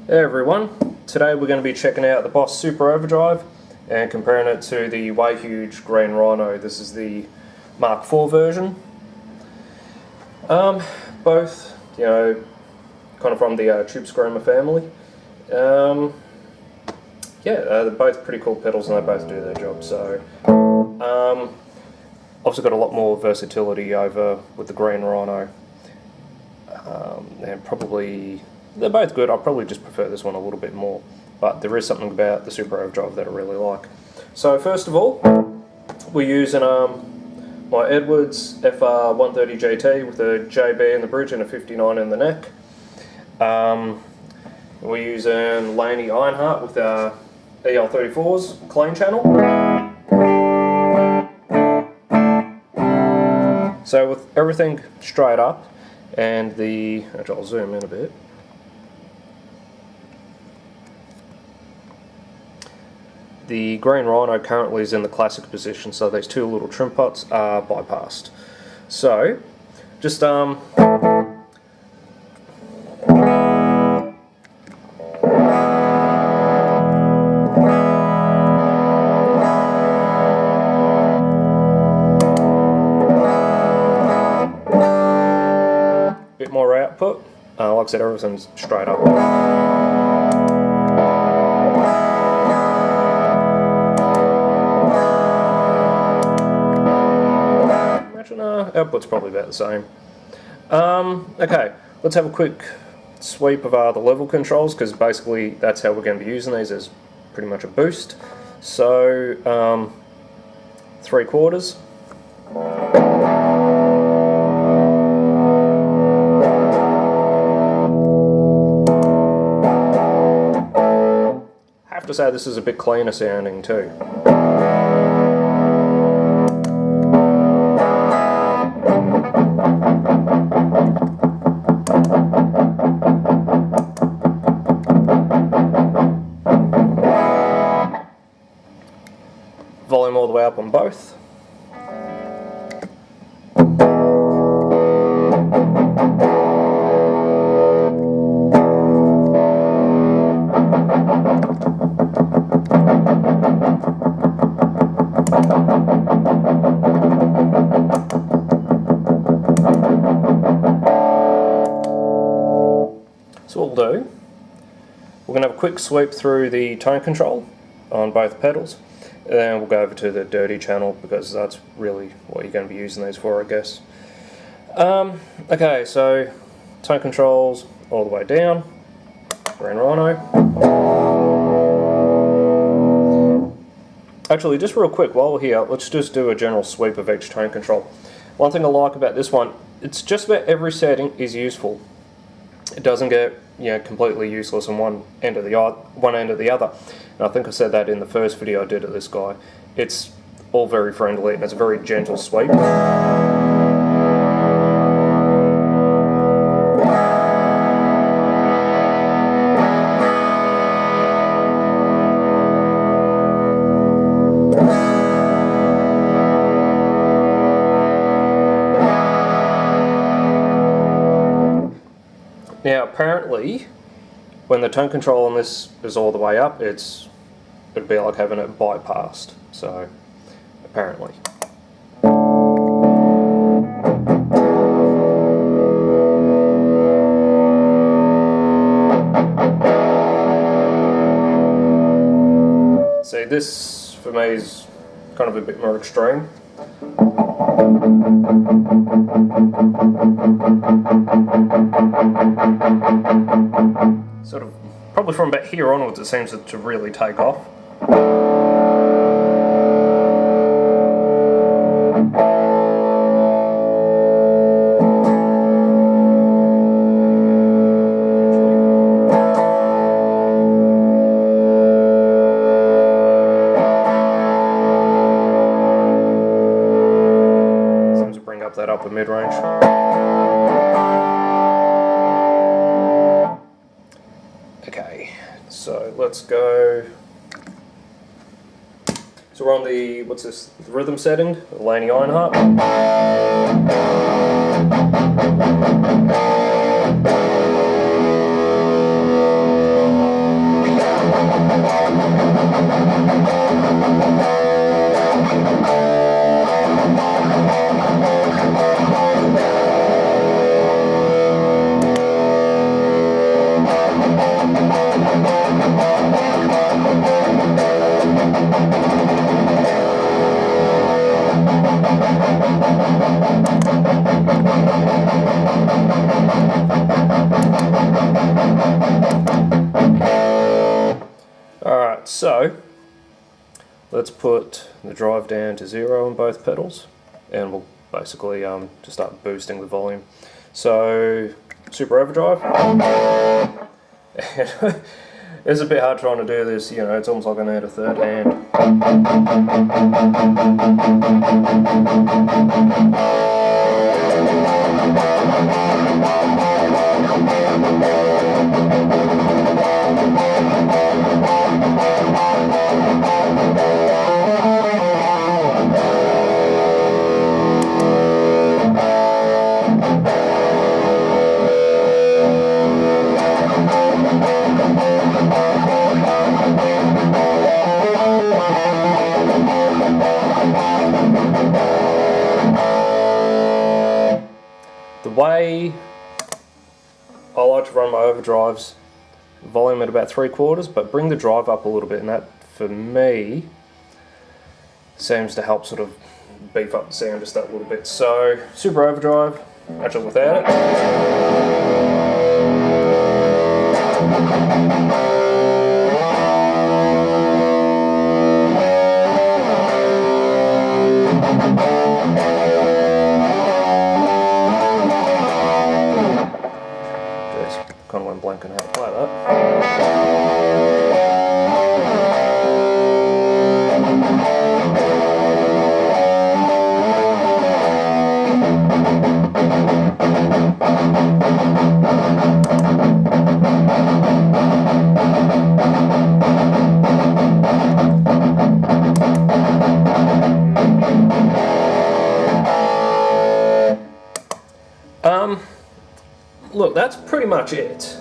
Hey everyone, today we're going to be checking out the Boss Super Overdrive and comparing it to the way huge green Rhino. This is the Mark IV version. Both, kind of from the Tube Screamer family. They're both pretty cool pedals and they both do their job. So, obviously got a lot more versatility over with the green Rhino, and probably they're both good. I probably just prefer this one a little bit more, but there is something about the Super Overdrive that I really like. So first of all, we're using my Edwards FR130GT with a JB in the bridge and a 59 in the neck. We're using Laney Ironheart with our EL34s clean channel. So with everything straight up, and actually I'll zoom in a bit. The green Rhino currently is in the classic position, so these two little trim pots are bypassed. So, just bit more output. Like I said, everything's straight up. Output's probably about the same. Okay, let's have a quick sweep of the level controls, because basically that's how we're going to be using these, as pretty much a boost. So, 3/4. Have to say this is a bit cleaner sounding too. Volume all the way up on both. So what we'll do, we're going to have a quick sweep through the tone control on both pedals. And then we'll go over to the dirty channel, because that's really what you're going to be using these for, I guess. Okay, so tone controls all the way down. Green Rhino. Actually, just real quick, while we're here, let's just do a general sweep of each tone control. One thing I like about this one, it's just about every setting is useful. It doesn't get completely useless on one end or the other. And I think I said that in the first video I did of this guy. It's all very friendly and it's a very gentle sweep. Now apparently, when the tone control on this is all the way up, it'd be like having it bypassed. So, apparently. See, this for me is kind of a bit more extreme. Sort of, probably from about here onwards, it seems to really take off. Seems to bring up that upper mid-range. Okay, so let's go. So we're on the, what's this, the rhythm setting, the Laney Ironheart. Alright, so let's put the drive down to 0 on both pedals, and we'll basically just start boosting the volume. So, super overdrive. And it's a bit hard trying to do this, you know, it's almost like I need a third hand. The way I like to run my overdrives, volume at about 3/4, but bring the drive up a little bit, and that for me seems to help sort of beef up the sound just that little bit. So super overdrive, actually without it. Kind of went blank on how to play that. Look, that's pretty much it.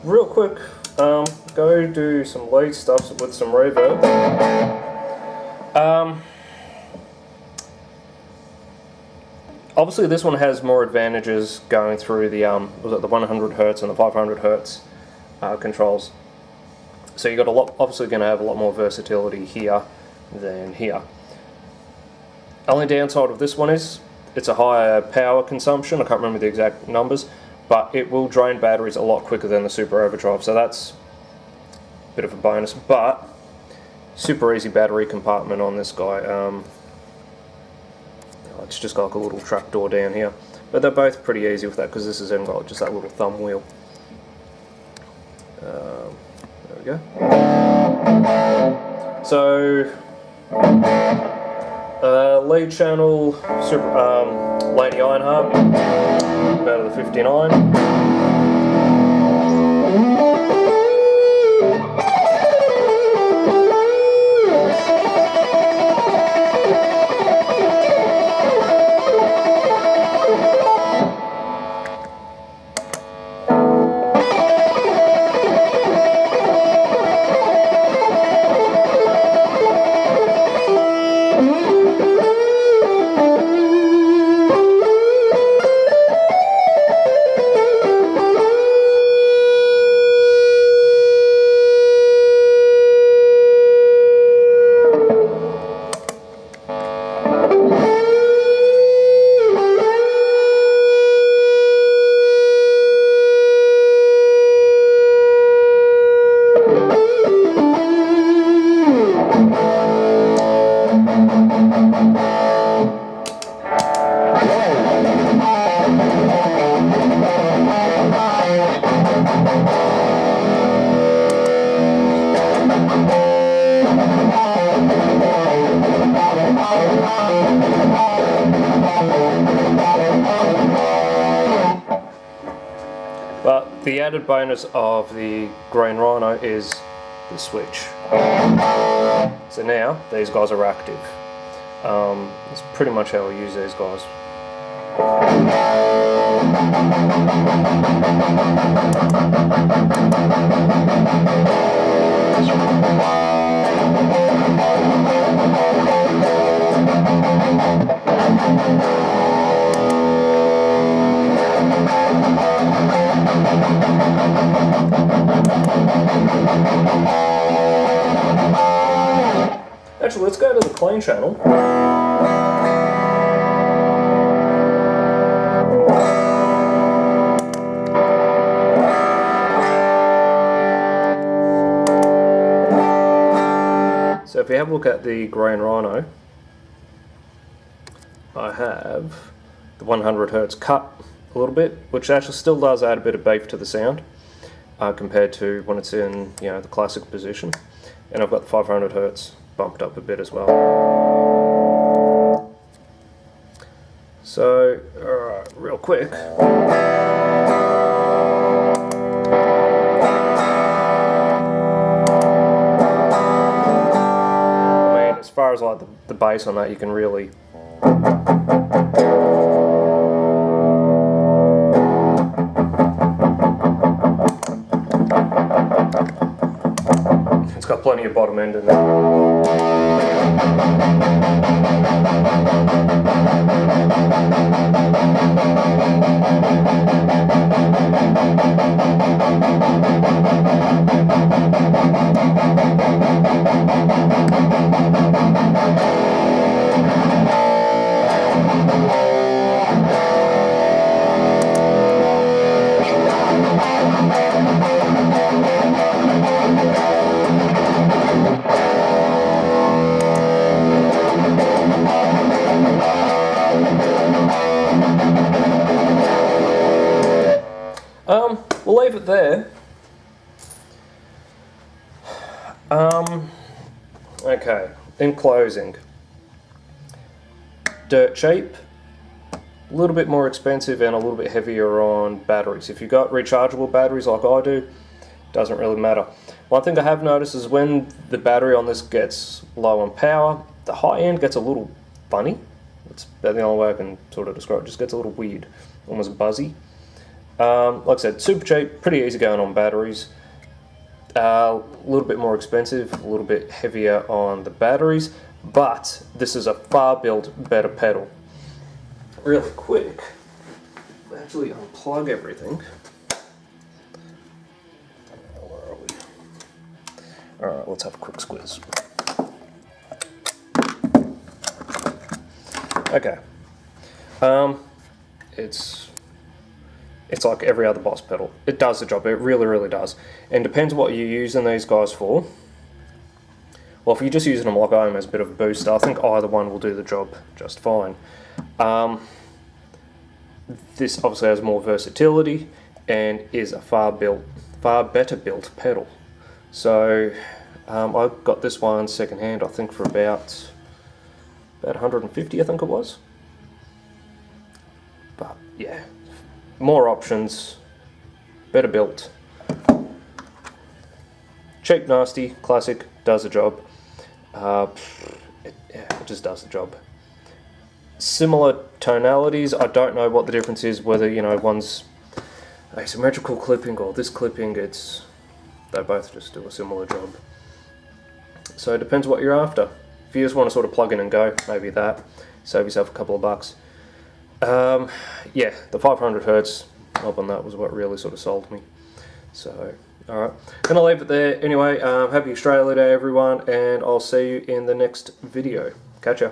Real quick, go do some lead stuff with some reverb. Obviously this one has more advantages going through the was it the 100 Hz and the 500 Hz controls. So you've got a lot, obviously going to have a lot more versatility here than here. Only downside of this one is it's a higher power consumption. I can't remember the exact numbers, but it will drain batteries a lot quicker than the super overdrive, so that's a bit of a bonus. But super easy battery compartment on this guy. It's just got like a little trap door down here, but they're both pretty easy with that because this has even got just that little thumb wheel. There we go. So lead channel, Laney Ironheart, out of the 59. But the added bonus of the green Rhino is the switch. So now these guys are active. That's pretty much how we use these guys. Actually, let's go to the clean channel. So if you have a look at the Grain Rhino, I have the 100 Hz cut a little bit, which actually still does add a bit of beef to the sound compared to when it's in, you know, the classic position. And I've got the 500 Hz bumped up a bit as well. So, alright, real quick. I mean, as far as like the bass on that, you can really it's got plenty of bottom end in there. We'll leave it there. Okay, in closing, dirt cheap, a little bit more expensive and a little bit heavier on batteries. If you've got rechargeable batteries like I do, doesn't really matter. One thing I have noticed is when the battery on this gets low on power, the high end gets a little funny. It's about the only way I can sort of describe it. It just gets a little weird, almost buzzy. Like I said, super cheap, pretty easy going on batteries. A little bit more expensive, a little bit heavier on the batteries, but this is a far built better pedal. Really quick, actually unplug everything. Where are we? Alright, let's have a quick squeeze. Okay. It's like every other Boss pedal. It does the job, it really, really does. And depends what you're using these guys for. Well, if you're just using them like I am as a bit of a booster, I think either one will do the job just fine. This obviously has more versatility and is a far better built pedal. So I got this one second hand, I think for about 150, I think it was. But yeah. More options, better built, cheap, nasty, classic, does the job. It just does the job. Similar tonalities, I don't know what the difference is, whether, you know, one's asymmetrical clipping or this clipping, they both just do a similar job. So it depends what you're after. If you just want to sort of plug in and go, maybe that, save yourself a couple of bucks. Yeah, the 500 Hz knob on that was what really sort of sold me. So, alright, gonna leave it there. Anyway, happy Australia Day everyone, and I'll see you in the next video. Catch ya.